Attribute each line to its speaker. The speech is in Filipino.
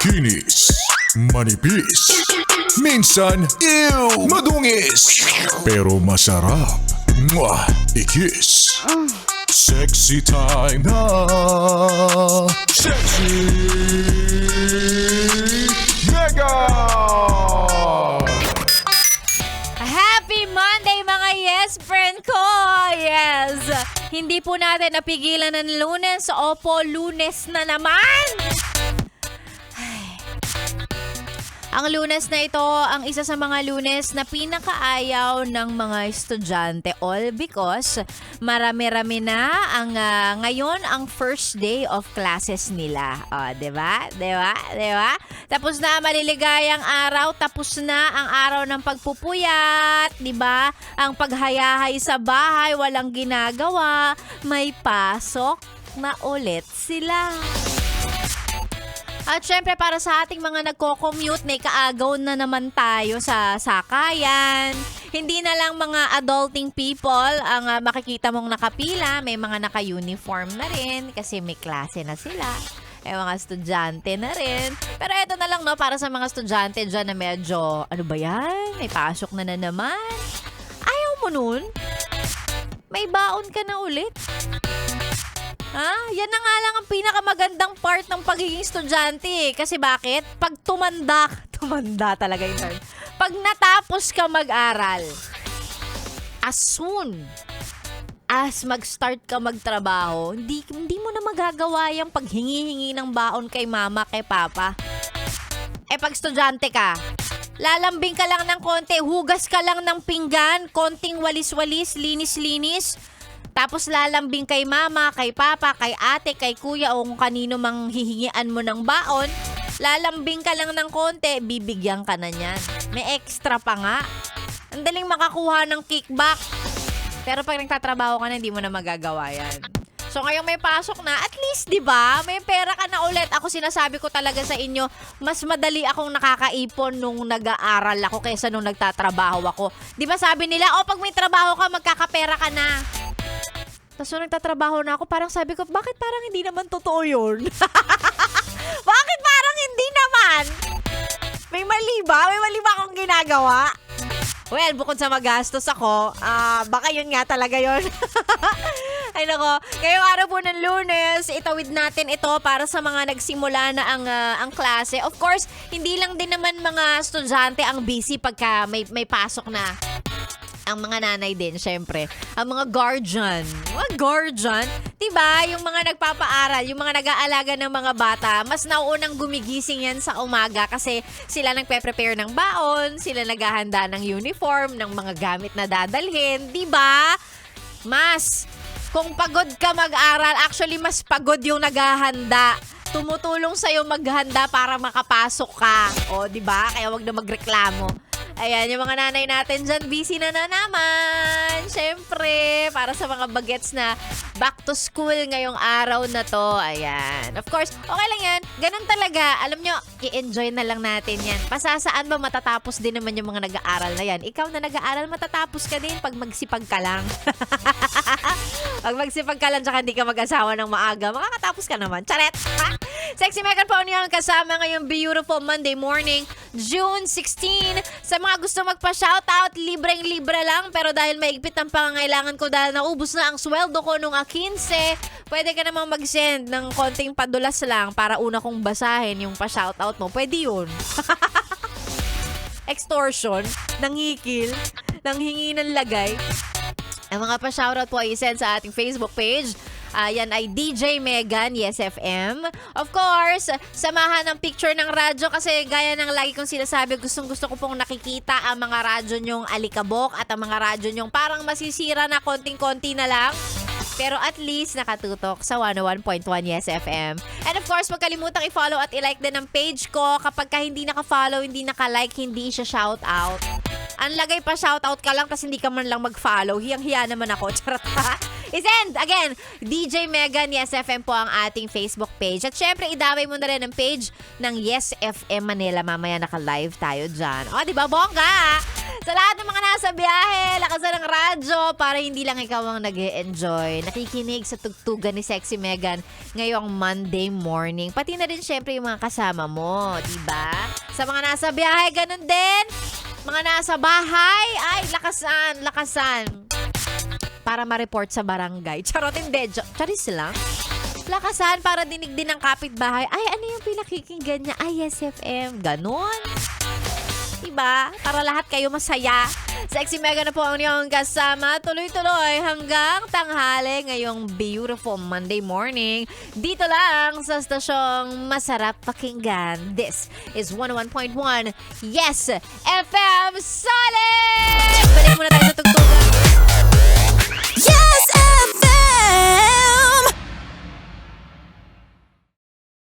Speaker 1: Kinis, manipis, minsan, madungis, pero masarap. Mwah! Ikis. Sexy time na. Sexy Mega!
Speaker 2: Happy Monday mga yes friend ko! Yes! Hindi po natin napigilan ng Lunes. Opo, Lunes na naman! Ang Lunes na ito, ang isa sa mga Lunes na pinakaayaw ng mga estudyante. All because marami-rami na ang ngayon ang first day of classes nila. O, diba? Diba? Diba? Tapos na maliligayang araw, tapos na ang araw ng pagpupuyat, diba? Ang paghayahay sa bahay, walang ginagawa, may pasok na ulit sila. At syempre para sa ating mga nagko-commute, may kaagaw na naman tayo sa sakayan. Hindi na lang mga adulting people ang makikita mong nakapila. May mga naka-uniform na rin kasi may klase na sila. May mga estudyante na rin. Pero eto na lang no, para sa mga estudyante dyan na medyo, ano ba yan? May pasok na naman. Ayaw mo nun? May baon ka na ulit? Ha? Yan na nga lang ang pinakamagandang part ng pagiging estudyante eh. Kasi bakit? Pag tumanda talaga yung term. Pag natapos ka mag-aral, as soon as mag-start ka magtrabaho, hindi mo na magagawa yung paghingi-hingi ng baon kay mama, kay papa. Eh pag estudyante ka, lalambing ka lang ng konti, hugas ka lang ng pinggan, konting walis-walis, linis-linis, tapos lalambing kay mama, kay papa, kay ate, kay kuya o kung kanino mang hihingian mo ng baon. Lalambing ka lang ng konti, bibigyan ka na niyan. May extra pa nga. Ang daling makakuha ng kickback. Pero pag nagtatrabaho ka na, hindi mo na magagawa yan. So ngayong may pasok na, at least 'di ba? May pera ka na ulit. Ako sinasabi ko talaga sa inyo, mas madali akong nakakaipon nung nag-aaral ako kaysa nung nagtatrabaho ako. 'Di ba sabi nila, pag may trabaho ka, magkakapera ka na. Tapos nung nagtatrabaho na ako, parang sabi ko, bakit parang hindi naman totoo yun? Bakit parang hindi naman? May mali ba? May mali ba akong ginagawa? Well, bukod sa magastos ako, baka yun nga talaga yun. Ay nako, ngayong araw po ng Lunes, itawid natin ito para sa mga nagsimula na ang klase. Of course, hindi lang din naman mga estudyante ang busy pagka may pasok na. Ang mga nanay din, syempre. Ang mga guardian. Mga guardian? Diba? Yung mga nagpapaaral, yung mga nag-aalaga ng mga bata, mas nauunang gumigising yan sa umaga kasi sila nagpe-prepare ng baon, sila naghahanda ng uniform, ng mga gamit na dadalhin. Diba? Mas, kung pagod ka mag-aral, actually mas pagod yung naghahanda. Tumutulong sa'yo maghanda para makapasok ka. O, diba? Kaya wag na magreklamo. Ayan, yung mga nanay natin dyan, busy na naman. Siyempre, para sa mga bagets na back to school ngayong araw na to. Ayan. Of course, okay lang yan. Ganun talaga. Alam nyo, i-enjoy na lang natin yan. Pasasaan ba matatapos din naman yung mga nag-aaral na yan? Ikaw na nag-aaral, matatapos ka din pag magsipag ka lang. Pag magsipag ka lang tsaka hindi ka mag-asawa ng maaga, makakatapos ka naman. Charet! Ha? Sexy Megan po niyo ang kasama ngayong beautiful Monday morning, June 16. Sa mga gusto magpa-shoutout, libreng-libre lang. Pero dahil maigpit ang pangangailangan ko dahil naubos na ang sweldo ko nung 15, pwede ka namang mag-send ng konting padulas lang para una kong basahin yung pa-shoutout mo. Pwede yun. Extortion, nangikil, nanghingi ng lagay. Ang mga pa-shoutout po ay send sa ating Facebook page. Yan ay DJ Megan, Yes FM. Of course, samahan ng picture ng radyo kasi gaya ng lagi kong sinasabi, gustong-gusto ko pong nakikita ang mga radyo nyong alikabok at ang mga radyo nyong parang masisira na konting-konti na lang. Pero at least nakatutok sa 101.1 Yes FM. And of course, huwag kalimutang i-follow at i-like din ang page ko. Kapag ka hindi naka-follow, hindi naka-like, hindi siya shoutout. Ang lagay pa shoutout ka lang tapos hindi ka man lang mag-follow. Hiyang-hiya naman ako. Charot ha? isend again, DJ Megan Yes FM po ang ating Facebook page. At syempre, idamay mo na rin ang page ng Yes FM Manila. Mamaya naka-live tayo dyan. O, di ba, bongga? Sa lahat ng mga nasa biyahe, lakasan ng radyo para hindi lang ikaw ang nag-e-enjoy. Nakikinig sa tugtugan ni Sexy Megan ngayong Monday morning. Pati na rin syempre yung mga kasama mo, di ba? Sa mga nasa biyahe, ganun din. Mga nasa bahay, ay, lakasan. Para ma-report sa barangay. Charot, hindi. Charis lang. Lakasan para dinig din ng kapitbahay. Ay, ano yung pinakikinggan niya? Ay, Yes FM. Ganon. Diba? Para lahat kayo masaya. Sexy Mega na po ang inyong kasama. Tuloy-tuloy hanggang tanghali ngayong beautiful Monday morning. Dito lang sa stasyong masarap pakinggan. This is 101.1 Yes FM Solid! Balik muna tayo sa tugtog.